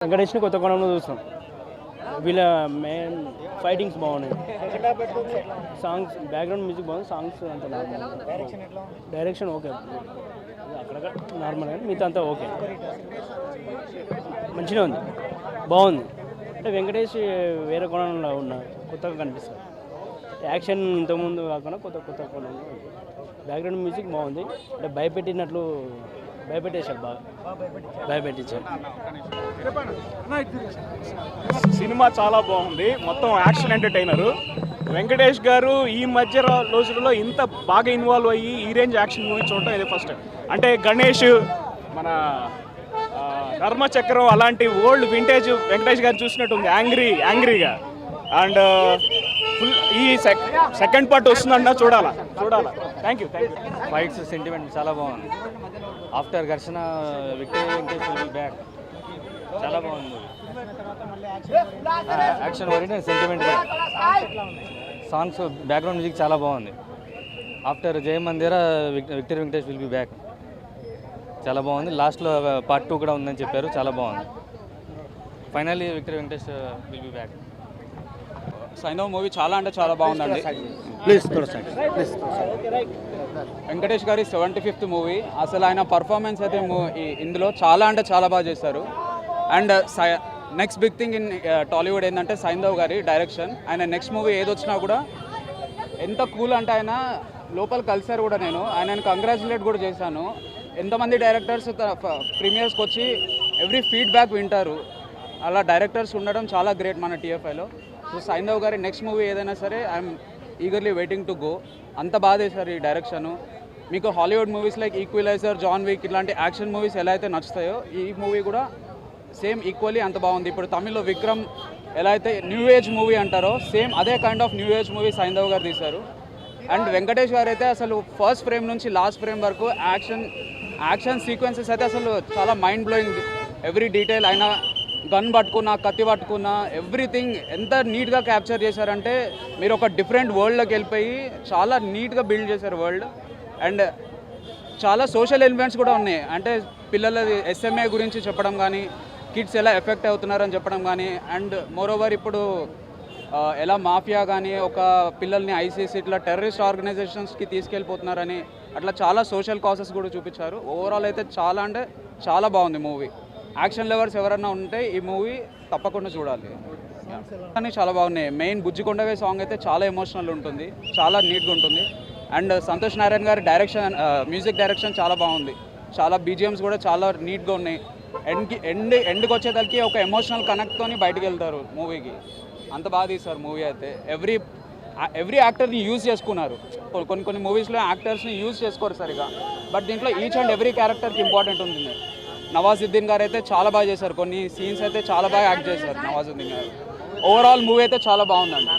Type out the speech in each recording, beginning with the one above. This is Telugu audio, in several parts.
వెంకటేష్ని కొత్త కోణంలో చూస్తాం. వీళ్ళ మెయిన్ ఫైటింగ్స్ బాగున్నాయి, సాంగ్స్ బ్యాక్గ్రౌండ్ మ్యూజిక్ బాగుంది, సాంగ్స్ అంత డైరెక్షన్ ఓకే, అక్కడక్కడ నార్మల్ కానీ మిగతా అంతా ఓకే, మంచిగా ఉంది, బాగుంది. అంటే వెంకటేష్ వేరే కోణంలో ఉన్న కొత్తగా కనిపిస్తుంది. యాక్షన్ ఇంతకుముందు కాకుండా కొత్త కోణంలో ఉంది. బ్యాక్గ్రౌండ్ మ్యూజిక్ బాగుంది, అంటే భయపెట్టేశారు, బాగా భయపెట్టించారు. సినిమా చాలా బాగుంది, మొత్తం యాక్షన్ ఎంటర్టైనర్. వెంకటేష్ గారు ఈ మధ్య రోజులలో ఇంత బాగా ఇన్వాల్వ్ అయ్యి ఈ రేంజ్ యాక్షన్ మూవీ చూడటం ఇదే ఫస్ట్. అంటే గణేష్, మన ధర్మచక్రం అలాంటి ఓల్డ్ వింటేజ్ వెంకటేష్ గారు చూసినట్టు ఉంది, యాంగ్రీగా. అండ్ ఫుల్ ఈ సెకండ్ పార్ట్ వస్తుందన్నా చూడాలా. Thank you. ఫైట్స్ సెంటిమెంట్ చాలా బాగుంది. ఆఫ్టర్ ఘర్షణ victory Venkatesh will be back. చాలా బాగుంది. Action oriented sentiment, songs background music చాలా బాగుంది. ఆఫ్టర్ జయ మందిర victory Venkatesh will be back. చాలా బాగుంది. లాస్ట్లో పార్ట్ 2 కూడా ఉందని చెప్పారు, చాలా బాగుంది. Finally victory Venkatesh will be back. Saindhav movie చాలా అంటే చాలా బాగుందండి. ప్లీజ్ వెంకటేష్ గారి 75th మూవీ. అసలు ఆయన పర్ఫార్మెన్స్ అయితే ఇందులో చాలా అంటే చాలా బాగా చేశారు. And next big thing in Tollywood ఏంటంటే సైంధవ్ గారి డైరెక్షన్. ఆయన నెక్స్ట్ మూవీ ఏదొచ్చినా కూడా ఎంత కూల్ అంటే ఆయన లోపల కలిసారు కూడా. నేను ఆయనను కంగ్రాచులేట్ కూడా చేశాను. ఎంతమంది డైరెక్టర్స్ ప్రీమియర్స్కి వచ్చి ఎవ్రీ ఫీడ్బ్యాక్ వింటారు, అలా డైరెక్టర్స్ ఉండడం చాలా గ్రేట్ మన టీఎఫ్ఐలో. సో సైంధవ్ గారి నెక్స్ట్ మూవీ ఏదైనా సరే I'm eagerly waiting to go. అంత బాగా చేశారు ఈ డైరెక్షను. మీకు Hollywood movies like Equalizer, John Wick ఇలాంటి యాక్షన్ మూవీస్ ఎలా అయితే నచ్చుతాయో ఈ మూవీ కూడా సేమ్ ఈక్వల్లీ అంత బాగుంది. ఇప్పుడు తమిళ్లో విక్రమ్ ఎలా అయితే న్యూ ఏజ్ మూవీ అంటారో సేమ్ అదే kind of new age movie Saindhav గారు తీశారు. అండ్ వెంకటేష్ గారు అయితే అసలు ఫస్ట్ ఫ్రేమ్ నుంచి లాస్ట్ ఫ్రేమ్ వరకు యాక్షన్ సీక్వెన్సెస్ అయితే అసలు చాలా మైండ్ బ్లోయింగ్. ఎవ్రీ డీటెయిల్, ఆయన గన్ పట్టుకున్నా, కత్తి పట్టుకున్నా, ఎవ్రీథింగ్ ఎంత నీట్గా క్యాప్చర్ చేశారంటే మీరు ఒక డిఫరెంట్ వరల్డ్లోకి వెళ్ళిపోయి చాలా నీట్గా బిల్డ్ చేశారు వరల్డ్. అండ్ చాలా సోషల్ ఎలిమెంట్స్ కూడా ఉన్నాయి. అంటే పిల్లల ఎస్ఎంఏ గురించి చెప్పడం కానీ, కిడ్స్ ఎలా ఎఫెక్ట్ అవుతున్నారని చెప్పడం కానీ, అండ్ మోరోవర్ ఇప్పుడు ఎలా మాఫియా కానీ ఒక పిల్లల్ని ఐసీసీ ఇట్లా టెర్రరిస్ట్ ఆర్గనైజేషన్స్కి తీసుకెళ్ళిపోతున్నారని అట్లా చాలా సోషల్ కాసెస్ కూడా చూపించారు. ఓవరాల్ అయితే చాలా అంటే చాలా బాగుంది మూవీ. యాక్షన్ లవర్స్ ఎవరన్నా ఉంటే ఈ మూవీ తప్పకుండా చూడాలి. కానీ చాలా బాగున్నాయి. మెయిన్ బుజ్జికొండవే సాంగ్ అయితే చాలా ఎమోషనల్ ఉంటుంది, చాలా నీట్గా ఉంటుంది. అండ్ సంతోష్ నారాయణ గారి డైరెక్షన్, మ్యూజిక్ డైరెక్షన్ చాలా బాగుంది. చాలా బీజిఎమ్స్ కూడా చాలా నీట్గా ఉన్నాయి. ఎండ్కి వచ్చేసరికి ఒక ఎమోషనల్ కనెక్ట్తోని బయటకు వెళ్తారు మూవీకి. అంత బాగా తీస్తారు మూవీ అయితే. ఎవ్రీ యాక్టర్ని యూజ్ చేసుకున్నారు. కొన్ని మూవీస్లో యాక్టర్స్ని యూజ్ చేసుకోరు సరిగా, బట్ దీంట్లో ఈచ్ అండ్ ఎవ్రీ క్యారెక్టర్కి ఇంపార్టెంట్ ఉంటుంది. నవాజుద్దీన్ గారు అయితే చాలా బాగా చేశారు, కొన్ని సీన్స్ అయితే చాలా బాగా యాక్ట్ చేశారు నవాజుద్దీన్ గారు. ఓవరాల్ మూవీ అయితే చాలా బాగుందండి.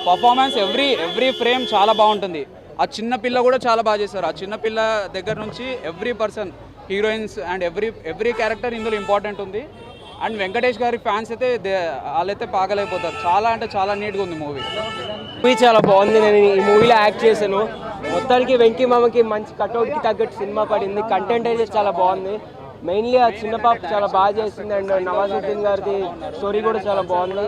పర్ఫార్మెన్స్ ఎవ్రీ ఫ్రేమ్ చాలా బాగుంటుంది. ఆ చిన్న పిల్ల కూడా చాలా బాగా చేశారు. ఆ చిన్న పిల్ల దగ్గర నుంచి every person, heroines and every character ఇందులో ఇంపార్టెంట్ ఉంది. అండ్ వెంకటేష్ గారి ఫ్యాన్స్ అయితే వాళ్ళైతే పాగలైపోతారు. చాలా అంటే చాలా నీట్గా ఉంది మూవీ. చాలా బాగుంది. నేను ఈ మూవీలో యాక్ట్ చేశాను. మొత్తానికి వెంకీ మామకి మంచి కట్అవుట్కి తగ్గట్టు సినిమా పడింది. కంటెంట్ అయితే చాలా బాగుంది. మెయిన్లీ ఆ చిన్న పాప చాలా బాగా చేసింది. అండ్ నవాజుద్దీన్ గారిది స్టోరీ కూడా చాలా బాగుంది.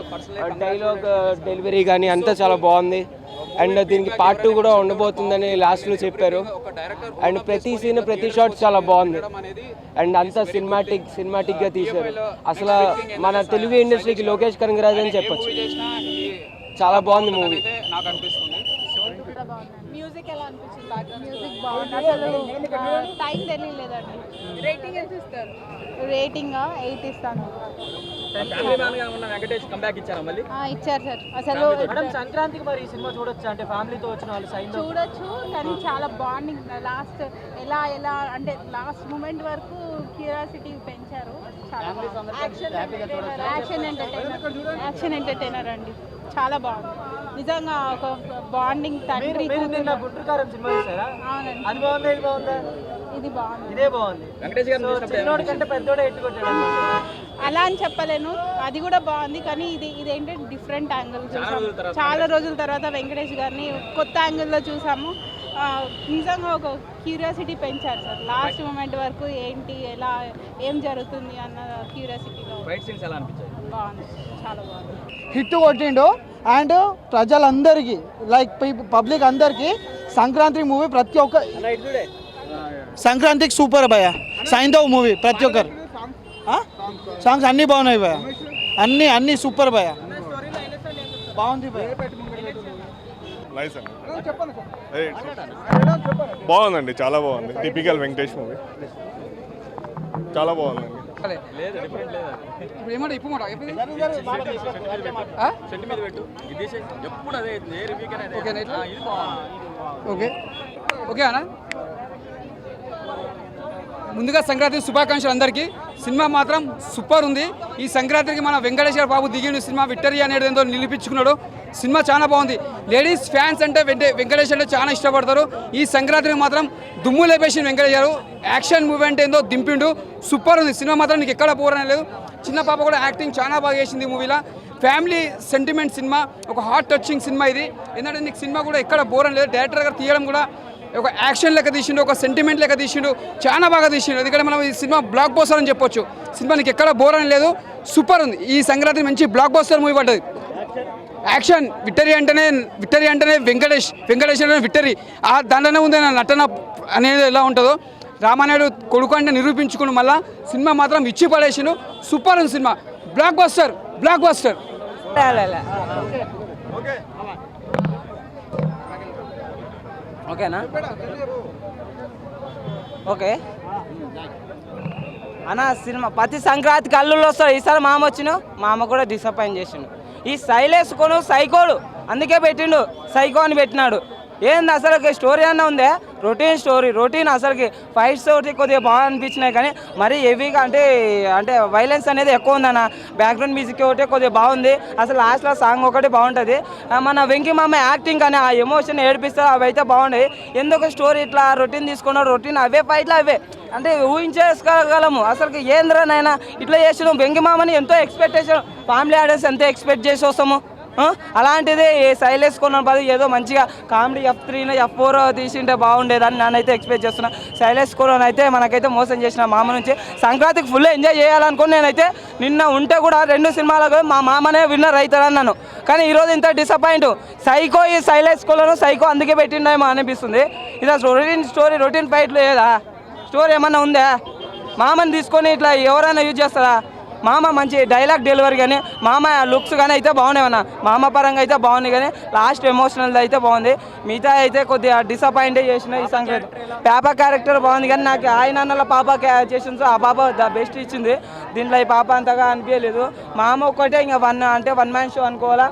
డైలాగ్ డెలివరీ కానీ అంతా చాలా బాగుంది. అండ్ దీనికి పార్ట్ 2 కూడా ఉండబోతుందని లాస్ట్లో చెప్పారు. అండ్ ప్రతి సీన్, ప్రతి షాట్ చాలా బాగుంది. అండ్ అంతా సినిమాటిక్గా తీశారు. అసలు మన తెలుగు ఇండస్ట్రీకి లోకేష్ కనగరాజ్ అని చెప్పొచ్చు. చాలా బాగుంది మూవీ. మ్యూజిక్ ఎలా అనిపించింది? మ్యూజిక్ బాగుంది. అసలు టైం తెలియలేదండి. రేటింగ్ ఎంత ఇస్తారు? రేటింగ్ 8 ఇస్తాను. ఇచ్చారు సార్. అసలు సంక్రాంతికి మరి ఈ సినిమా చూడొచ్చు అంటే ఫ్యామిలీతో వచ్చిన వాళ్ళు చూడొచ్చు, కానీ చాలా బాండింగ్. లాస్ట్ ఎలా అంటే లాస్ట్ మూమెంట్ వరకు క్యూరియాసిటీ పెంచారు. యాక్షన్ ఎంటర్టైనర్ అండి, చాలా బాగుంది నిజంగా. ఒక బాండింగ్ తండ్రి అవునండి, ఇది బాగుంది. అలా అని చెప్పలేను, అది కూడా బాగుంది. కానీ ఇదేంటంటే డిఫరెంట్ యాంగిల్ చూసాము. చాలా రోజుల తర్వాత వెంకటేష్ గారిని కొత్త యాంగిల్లో చూసాము. నిజంగా ఒక క్యూరియాసిటీ పెంచారు సార్. లాస్ట్ మూమెంట్ వరకు ఏంటి ఎలా ఏం జరుగుతుంది అన్న క్యూరియాసిటీలో బాగుంది, చాలా బాగుంది. హిట్ కొట్టిండు అండ్ ప్రజలందరికీ లైక్ పబ్లిక్ అందరికీ సంక్రాంతి మూవీ ప్రతి ఒక్క సంక్రాంతికి సూపర్ భయ. సైంధవ్ మూవీ ప్రతి ఒక్కరు సాంగ్స్ అన్నీ బాగున్నాయి భయ, అన్నీ సూపర్ భయ, బాగుంది భయ. బాగుందండి, చాలా బాగుంది. టిపికల్ వెంకటేష్ మూవీ, చాలా బాగుందండి. ఓకే అన్న, ముందుగా సంక్రాంతి శుభాకాంక్షలు అందరికీ. సినిమా మాత్రం సూపర్ ఉంది. ఈ సంక్రాంతికి మన వెంకటేశ్వర బాబు దిగిండు సినిమా, విక్టరీ అనేది ఏందో నిలిపించుకున్నాడు. సినిమా చాలా బాగుంది. లేడీస్ ఫ్యాన్స్ అంటే వెంకటేష్ అంటే చాలా ఇష్టపడతారు. ఈ సంక్రాంతికి మాత్రం దుమ్ము లేపేసిన వెంకటేశ్వర యాక్షన్ మూవీ అంటే ఏందో దింపిండు. సూపర్ ఉంది సినిమా మాత్రం, నీకు ఎక్కడ పోరనే లేదు. చిన్న పాప కూడా యాక్టింగ్ చాలా బాగా చేసింది ఈ మూవీలో. ఫ్యామిలీ సెంటిమెంట్ సినిమా, ఒక హార్ట్ టచింగ్ సినిమా ఇది. ఎందుకంటే నీకు సినిమా కూడా ఎక్కడ బోర్ లేదు. డైరెక్టర్ గారు తీయడం కూడా ఒక యాక్షన్ లెక్క తీసిండు, ఒక సెంటిమెంట్ లెక్క తీసిండు, చాలా బాగా తీసిండు. ఎందుకంటే మనం ఈ సినిమా బ్లాక్ బస్టర్ అని చెప్పొచ్చు. సినిమా నీకు ఎక్కడ బోర్ అని లేదు, సూపర్ ఉంది. ఈ సంక్రాంతి మంచి బ్లాక్ బస్టర్ మూవీ పడ్డది. యాక్షన్ విక్టరీ అంటేనే వెంకటేష్ అంటే విక్టరీ. ఆ దాంట్లోనే ఉంది నటన అనేది ఎలా ఉంటుందో. రామానాయుడు కొడుకు అంటే నిరూపించుకుని మళ్ళీ సినిమా మాత్రం ఇచ్చి పడేసిండు. సూపర్ ఉంది సినిమా, బ్లాక్ బస్టర్. ఓకేనా? ఓకే అన్న, సినిమా ప్రతి సంక్రాంతికి అల్లుళ్ళు వస్తాడు. ఈసారి మామ వచ్చిన మామ కూడా డిసప్పాయింట్ చేసిండు. ఈ సైలేసుకొని సైకోడు అందుకే పెట్టిండు, సైకో అని పెట్టినాడు. ఏంది అసలుకి స్టోరీ అన్న ఉందే, రొటీన్ అసలుకి ఫైట్స్ ఒకటి కొద్దిగా బాగా అనిపించినాయి. కానీ మరీ హెవీగా అంటే వైలెన్స్ అనేది ఎక్కువ ఉందన్న. బ్యాక్గ్రౌండ్ మ్యూజిక్ ఒకటి కొద్దిగా బాగుంది. అసలు లాస్ట్లో సాంగ్ ఒకటి బాగుంటుంది. మన వెంకీ మామ యాక్టింగ్ కానీ ఆ ఎమోషన్ ఏడిపిస్తారు, అవి అయితే బాగున్నాయి. ఎందుకు స్టోరీ ఇట్లా రొటీన్ తీసుకున్నాడు, రొటీన్ అవే ఫైట్లు అవే అంటే ఊహించేసుకోగలము. అసలుకి ఏంద్రనైనా ఇట్లా చేసినాం. వెంకీ మామని ఎంతో ఎక్స్పెక్టేషన్, ఫ్యామిలీ ఆడియన్స్ ఎంతో ఎక్స్పెక్ట్ చేసి వస్తాము. అలాంటిది సైలెన్స్ కొన్న పది ఏదో మంచిగా కామెడీ F3 F4 తీసింటే బాగుండేదని నేనైతే ఎక్స్పెక్ట్ చేస్తున్నా. సైలెన్స్ కొన అయితే మనకైతే మోసం చేసిన మామ నుంచి. సంక్రాంతికి ఫుల్ ఎంజాయ్ చేయాలనుకుని నేనైతే నిన్న ఉంటే కూడా 2 సినిమాలకు మా మామనే విన్నర్ అవుతారన్నాను. కానీ ఈరోజు ఇంత డిసప్పాయింట్. సైకో ఈ సైలెన్స్ కొలను సైకో అందుకే పెట్టిండేమో అనిపిస్తుంది. ఇది అసలు రొటీన్ ఫైట్లు ఏదా స్టోరీ ఏమన్నా ఉందా? మామని తీసుకొని ఇట్లా ఎవరైనా యూజ్ చేస్తారా? మామ మంచి డైలాగ్ డెలివరీ కానీ మామ లుక్స్ కానీ అయితే బాగున్నాయన్న. మామ పరంగా అయితే బాగున్నాయి, కానీ లాస్ట్ ఎమోషనల్ అయితే బాగుంది. మిగతా అయితే కొద్దిగా డిసప్పాయింట్ చేసిన ఈ సంక్రాంతి. పాప క్యారెక్టర్ బాగుంది, కానీ నాకు ఆయన పాప చేసింది ఆ పాప ద బెస్ట్ ఇచ్చింది. దీంట్లో ఈ పాప అంతగా అనిపించలేదు. మామ ఒక్కటే ఇంకా వన్ మ్యాన్ షో అనుకోవాలా.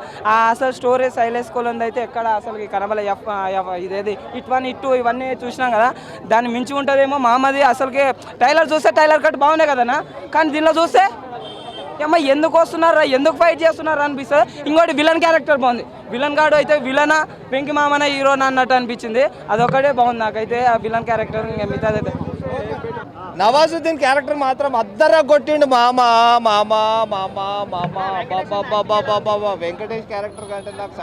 అసలు స్టోరీ సైలెన్స్ కోలంది అయితే ఎక్కడ అసలు కనబల ఇదేది ఇట్ 1 ఇట్ 2 ఇవన్నీ చూసినాం కదా, దాన్ని మించి ఉంటుందేమో మామది. అసలుకి టైలర్ చూస్తే టైలర్ కట్ బాగున్నాయి కదన్నా, కానీ దీనిలో చూస్తే ఏమో ఎందుకు వస్తున్నారా, ఎందుకు ఫైట్ చేస్తున్నారా అనిపిస్తుంది. ఇంకోటి విలన్ క్యారెక్టర్ బాగుంది. విలన్ గాడు అయితే విలనా వెంకీ మామన హీరోనా అన్నట్టు అనిపించింది. అదొకటే బాగుంది నాకైతే ఆ విలన్ క్యారెక్టర్. ఇంకా మిగతాదైతే నవాజుద్దీన్ క్యారెక్టర్ మాత్రం అద్దర కొట్టిండు. మామ మామ మామ మామ బాబా వెంకటేష్ క్యారెక్టర్ కంటే నాకు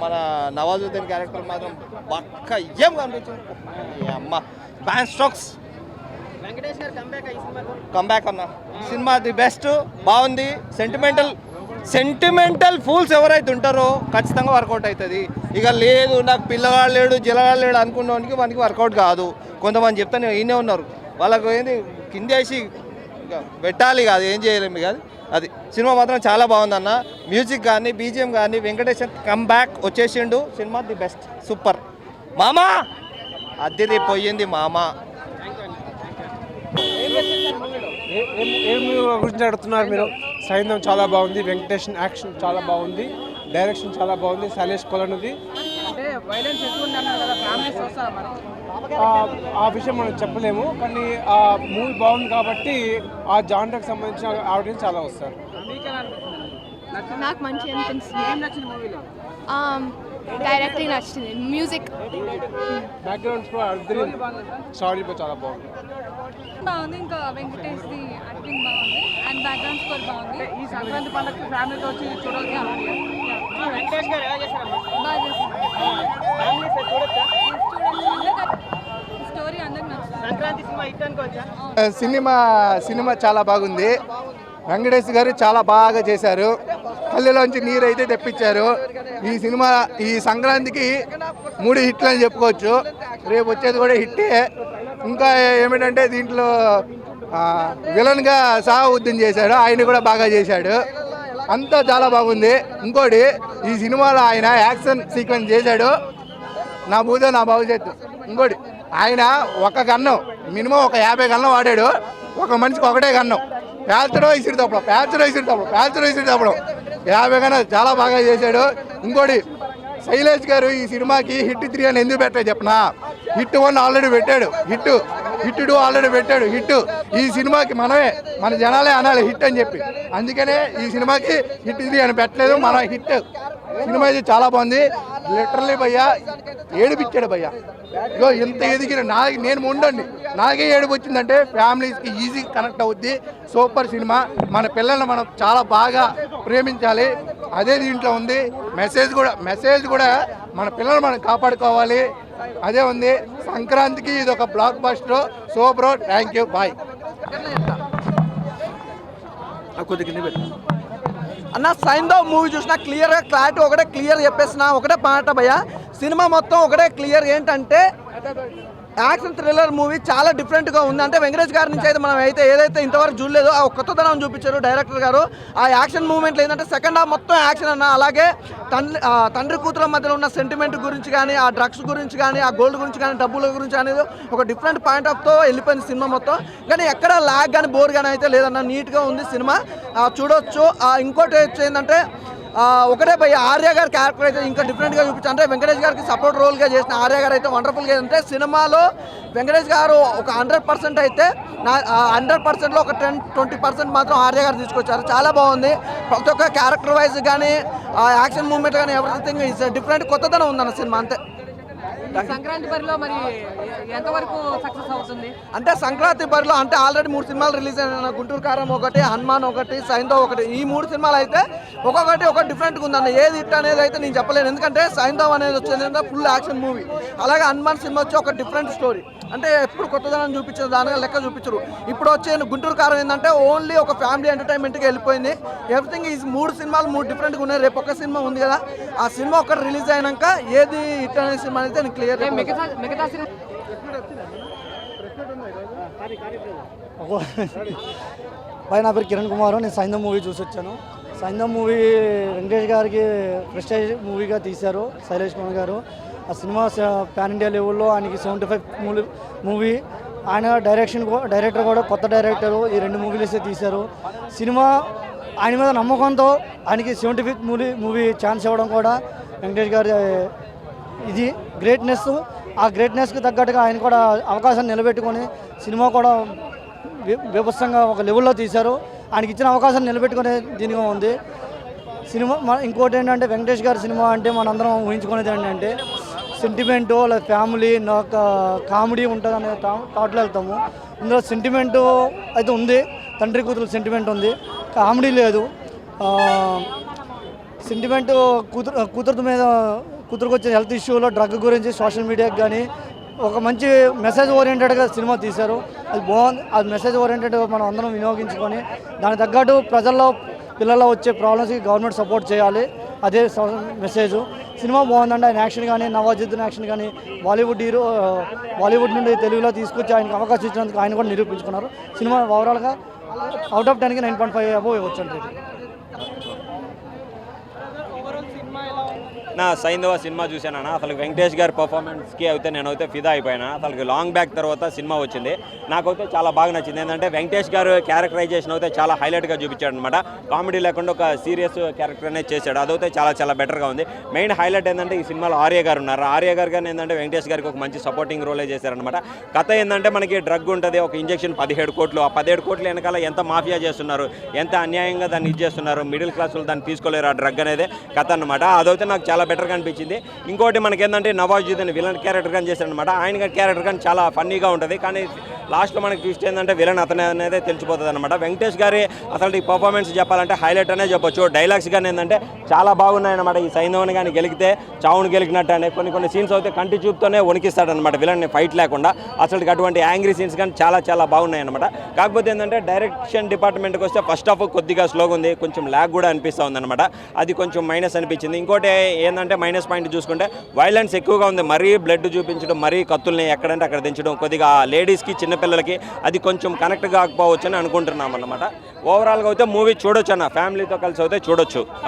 మన నవాజుద్దీన్ క్యారెక్టర్ మాత్రం పక్క ఏం కనిపించింది. అమ్మ బ్యాన్ స్ట్రోక్స్ కంబ్యాక్ అన్న. సినిమా ది బెస్ట్, బాగుంది. సెంటిమెంటల్ ఫూల్స్ ఎవరైతే ఉంటారో ఖచ్చితంగా వర్కౌట్ అవుతుంది. ఇక లేదు నాకు పిల్లగాడు లేడు జిల్లగాడు లేడు అనుకున్నవానికి మనకి వర్కౌట్ కాదు. కొంతమంది చెప్తాను ఈయనే ఉన్నారు, వాళ్ళకు ఏంది కిందేసి పెట్టాలి కాదు, ఏం చేయలేము కాదు. అది సినిమా మాత్రం చాలా బాగుందన్న. మ్యూజిక్ కానీ బీజిఎం కానీ వెంకటేష్ కంబ్యాక్ వచ్చేసిండు. Cinema the best, super. మామా అద్దెది పోయింది మామా. ఏం గురించి అడుగుతున్నారు మీరు? సైంధం చాలా బాగుంది, వెంకటేష్ యాక్షన్ చాలా బాగుంది, డైరెక్షన్ చాలా బాగుంది, సైలేష్ కొలనుది. ఆ విషయం మనం చెప్పలేము, కానీ ఆ మూవీ బాగుంది కాబట్టి ఆ జానర్కి సంబంధించిన ఆడియన్స్ చాలా వస్తారు. నాకు మంచి అనిపించింది. డైరెక్టింగ్ నచ్చింది, మ్యూజిక్ బ్యాక్గ్రౌండ్ స్టోరీ చాలా బాగుంది. బాగుంది. ఇంకా వెంకటేష్ది యాక్టింగ్ బాగుంది అండ్ బ్యాక్గ్రౌండ్ స్కోర్ బాగుంది. ఈ సంక్రాంతి పండుగ ఫ్యామిలీతో వచ్చి చూడాలి. బాగా చేశారు. అందరికి నచ్చుతుంది. సంక్రాంతి సినిమా హిట్ అనుకోవచ్చా? సినిమా చాలా బాగుంది. వెంకటేష్ గారు చాలా బాగా చేశారు. కళ్ళలోంచి నీరు అయితే తెప్పించారు. ఈ సంక్రాంతికి 3 హిట్లు అని చెప్పుకోవచ్చు. రేపు వచ్చేది కూడా హిట్టే. ఇంకా ఏమిటంటే దీంట్లో విలన్గా సాహుద్దీన్ చేశాడు, ఆయన కూడా బాగా చేశాడు. అంతా చాలా బాగుంది. ఇంకోటి ఈ సినిమాలో ఆయన యాక్షన్ సీక్వెన్స్ చేశాడు, నా భూతో నా భవిష్యత్తు. ఇంకోటి ఆయన ఒక గన్నం మినిమం ఒక 50 గన్నం వాడాడు. ఒక మనిషికి ఒకటే గన్నం, పేల్చడం ఇసిరి తప్పడం 50 గన్నం చాలా బాగా చేశాడు. ఇంకోటి శైలేష్ గారు ఈ సినిమాకి హిట్ 3 అని ఎందుకు పెట్టాడు చెప్పనా? హిట్ 1 ఆల్రెడీ పెట్టాడు, హిట్ 2 ఆల్రెడీ పెట్టాడు. ఈ సినిమాకి మన జనాలే అనాలి హిట్ అని చెప్పి, అందుకనే ఈ సినిమాకి హిట్ 3 అని పెట్టలేదు. మన హిట్ సినిమా అయితే చాలా బాగుంది. లిటరల్లీ భయ్యా ఏడిపించాడు భయ్యా. ఇగో ఇంత ఎదిగిన నేను ఉండండి, నాకే ఏడుపు వచ్చిందంటే ఫ్యామిలీస్కి ఈజీ కనెక్ట్ అవుద్ది. Super cinema. మన పిల్లల్ని మనం చాలా బాగా ప్రేమించాలి, అదే దీంట్లో ఉంది. మెసేజ్ కూడా మన పిల్లల్ని మనం కాపాడుకోవాలి, అదే ఉంది. సంక్రాంతికి ఇది ఒక blockbuster. So bro, thank you, bye. అన్న సైంధవ్ మూవీ చూసినా క్లియర్గా క్లియర్ చెప్పేసిన ఒకటే మాట భయ్య. సినిమా మొత్తం ఒకటే క్లియర్ ఏంటంటే యాక్షన్ థ్రిల్లర్ మూవీ చాలా డిఫరెంట్గా ఉంది. అంటే వెంకటేష్ గారి నుంచి అయితే మనం ఏదైతే ఇంతవరకు చూడలేదు ఆ కొత్తదనం చూపించారు డైరెక్టర్ గారు. ఆ యాక్షన్ మూమెంట్లు ఏంటంటే సెకండ్ హాఫ్ మొత్తం యాక్షన్ అన్న. అలాగే తండ్రి కూతురు మధ్యలో ఉన్న సెంటిమెంట్ గురించి కానీ, ఆ డ్రగ్స్ గురించి కానీ, ఆ గోల్డ్ గురించి కానీ, డబ్బుల గురించి అనేది ఒక డిఫరెంట్ పాయింట్ ఆఫ్తో వెళ్ళిపోయింది సినిమా మొత్తం. కానీ ఎక్కడ లాగ్ కానీ బోర్ కానీ అయితే లేదన్న, నీట్గా ఉంది సినిమా, చూడొచ్చు. ఇంకోటి ఏంటంటే ఒకటే భయ్య ఆర్య గారి క్యారెక్టర్ అయితే ఇంకా డిఫరెంట్గా చూపించారు. అంటే వెంకటేష్ గారికి సపోర్ట్ రోల్గా చేసిన ఆర్య గారు అయితే వండర్ఫుల్గా. అంటే సినిమాలో వెంకటేష్ గారు ఒక 100% అయితే 100%లో ఒక 10-20% మాత్రం ఆర్య గారు తీసుకొచ్చారు. చాలా బాగుంది. ప్రతి ఒక్క క్యారెక్టర్ వైజ్ కానీ, యాక్షన్ మూమెంట్ కానీ, ఎవ్రీథింగ్ ఇస్ డిఫరెంట్, కొత్తదనం ఉందన్న సినిమా అంతే. సంక్రాంతి బరిలో మరి ఎంతవరకు సక్సెస్ అవుతుంది? అంటే సంక్రాంతి బరిలో అంటే ఆల్రెడీ 3 సినిమాలు రిలీజ్ అయిన గుంటూరు కారం ఒకటి, హనుమాన్ ఒకటి, సైంధవ్ ఒకటి. ఈ 3 సినిమాలు అయితే ఒక్కొక్కటి ఒక డిఫరెంట్గా ఉందన్న. ఏది హిట్ అనేది అయితే నేను చెప్పలేను, ఎందుకంటే సైంధవ్ అనేది వచ్చేది ఫుల్ యాక్షన్ మూవీ. అలాగే హనుమాన్ సినిమా వచ్చి ఒక డిఫరెంట్ స్టోరీ. అంటే ఎప్పుడు కొత్తదనం చూపించారు, దానిగా లెక్క చూపించరు. ఇప్పుడు వచ్చే గుంటూరు కారం ఏంటంటే ఓన్లీ ఒక ఫ్యామిలీ ఎంటర్టైన్మెంట్కి వెళ్ళిపోయింది. ఎవ్రీథింగ్ ఈ 3 సినిమాలు 3 డిఫరెంట్గా ఉన్నాయి. రేపు ఒక సినిమా ఉంది కదా, ఆ సినిమా ఒకటి రిలీజ్ అయినాక ఏది హిట్ అనే సినిమా అయితే నేను క్లియర్. బాయ్, నా పేరు కిరణ్ కుమార్. నేను సైంధవ్ మూవీ చూసి వచ్చాను. సైంధవ్ మూవీ వెంకటేష్ గారికి ప్రెస్టేజ్ మూవీగా తీశారు శైలేష్ కుమార్ గారు. ఆ సినిమా పాన్ ఇండియా లెవెల్లో ఆయనకి 75 మూవీ. ఆయన డైరెక్టర్ కూడా కొత్త డైరెక్టరు. ఈ 2 మూవీలు తీశారు. సినిమా ఆయన మీద నమ్మకంతో ఆయనకి 75th మూవీ ఛాన్స్ ఇవ్వడం కూడా వెంకటేష్ గారి ఇది గ్రేట్నెస్. ఆ గ్రేట్నెస్కి తగ్గట్టుగా ఆయన కూడా అవకాశాన్ని నిలబెట్టుకొని సినిమా కూడా విభత్సంగా ఒక లెవెల్లో తీశారు. ఆయనకి ఇచ్చిన అవకాశాన్ని నిలబెట్టుకునే దీనిగా ఉంది సినిమా. ఇంకోటి ఏంటంటే వెంకటేష్ గారి సినిమా అంటే మనందరం ఊహించుకునేది ఏంటంటే సెంటిమెంటు లేదా ఫ్యామిలీ ఒక కామెడీ ఉంటుంది అనే థాట్లో వెళ్తాము. ఇందులో సెంటిమెంటు అయితే ఉంది, తండ్రి కూతురు సెంటిమెంట్ ఉంది, కామెడీ లేదు. సెంటిమెంట్ కూతురుకు వచ్చే హెల్త్ ఇష్యూలో డ్రగ్ గురించి సోషల్ మీడియాకి కానీ ఒక మంచి మెసేజ్ ఓరియంటెడ్గా సినిమా తీశారు. అది బాగుంది. అది మెసేజ్ ఓరియంటెడ్గా మనం అందరం వినియోగించుకొని దానికి తగ్గట్టు పిల్లల్లో వచ్చే ప్రాబ్లమ్స్కి గవర్నమెంట్ సపోర్ట్ చేయాలి, అదే మెసేజ్. సినిమా బాగుందండి. ఆయన యాక్షన్ కానీ, నవాజుద్దీన్ యాక్షన్ కానీ, బాలీవుడ్ నుండి తెలుగులో తీసుకొచ్చి ఆయనకు అవకాశం ఇచ్చినందుకు ఆయన కూడా నిరూపించుకున్నారు. సినిమా ఓవరాల్గా అవుట్ ఆఫ్ 10కి 9.5 అబోవ్ ఇవ్వచ్చు. నా సైంధవ సినిమా చూశానన్నా, అసలు వెంకటేష్ గారి పర్ఫార్మెన్స్కి అయితే నేనైతే ఫిదా అయిపోయినా. అసలు లాంగ్ బ్యాక్ తర్వాత సినిమా వచ్చింది, నాకైతే చాలా బాగా నచ్చింది. ఏంటంటే వెంకటేష్ గారు క్యారెక్టరైజేషన్ అయితే చాలా హైలైట్గా చూపించాడు అనమాట. కామెడీ లేకుండా ఒక సీరియస్ క్యారెక్టర్ అనేది చేశాడు, అదైతే చాలా బెటర్గా ఉంది. మెయిన్ హైలైట్ ఏంటంటే ఈ సినిమాలో ఆర్య గారు ఉన్నారు. ఆర్య గారు కానీ ఏంటంటే వెంకటేష్ గారికి ఒక మంచి సపోర్టింగ్ రోలే చేశారనమాట. కథ ఏంటంటే మనకి డ్రగ్ ఉంటుంది, ఒక ఇంజెక్షన్ 17 కోట్లు. ఆ 17 కోట్లు వెనకాల ఎంత మాఫియా చేస్తున్నారు, ఎంత అన్యాయంగా దాన్ని చేస్తున్నారు, మిడిల్ క్లాస్ వాళ్ళు దాన్ని తీసుకోలేరు ఆ డ్రగ్ అనేది కథ అనమాట. అదైతే నాకు చాలా బెటర్గా అనిపించింది. ఇంకోటి మనకి ఏంటంటే నవాజుద్దీన్ విలన్ క్యారెక్టర్ కానీ చేశారనమాట. ఆయన క్యారెక్టర్ కానీ చాలా ఫన్నీగా ఉంటుంది. కానీ లాస్ట్లో మనకి ట్విస్ట్ ఏంటంటే విలన్ అతనే అనేది తెలిసిపోతుంది అనమాట. వెంకటేష్ గారి అసలు ఈ పర్ఫార్మెన్స్ చెప్పాలంటే హైలైట్ అనే చెప్పొచ్చు. డైలాగ్స్ కానీ ఏంటంటే చాలా బాగున్నాయన్నమాట. ఈ సైంధవ్ని కానీ గెలికితే చావును గెలికినట్టు అనే కొన్ని సీన్స్ అయితే కంటి చూపుతోనే వణికిస్తాడనమాట విలన్ని ఫైట్ లేకుండా. అసలు అటువంటి యాంగ్రీ సీన్స్ కానీ చాలా బాగున్నాయి అనమాట. కాకపోతే ఏంటంటే డైరెక్షన్ డిపార్ట్మెంట్కి వస్తే ఫస్ట్ హాఫ్ కొద్దిగా స్లోగా ఉంది, కొంచెం ల్యాగ్ కూడా అనిపిస్తూ ఉందన్నమాట. అది కొంచెం మైనస్ అనిపించింది. ఇంకోటి ఏంటంటే మైనస్ పాయింట్ చూసుకుంటే వైలెన్స్ ఎక్కువగా ఉంది. మరీ బ్లడ్ చూపించడం, మరీ కత్తుల్ని ఎక్కడంటే అక్కడ దించడం, కొద్దిగా లేడీస్కి చిన్నపిల్లలకి అది కొంచెం కనెక్ట్ కాకపోవచ్చు అని అనుకుంటున్నాం అన్నమాట. ఓవరాల్గా అయితే మూవీ చూడొచ్చు అన్న, ఫ్యామిలీతో కలిసి అయితే చూడొచ్చు.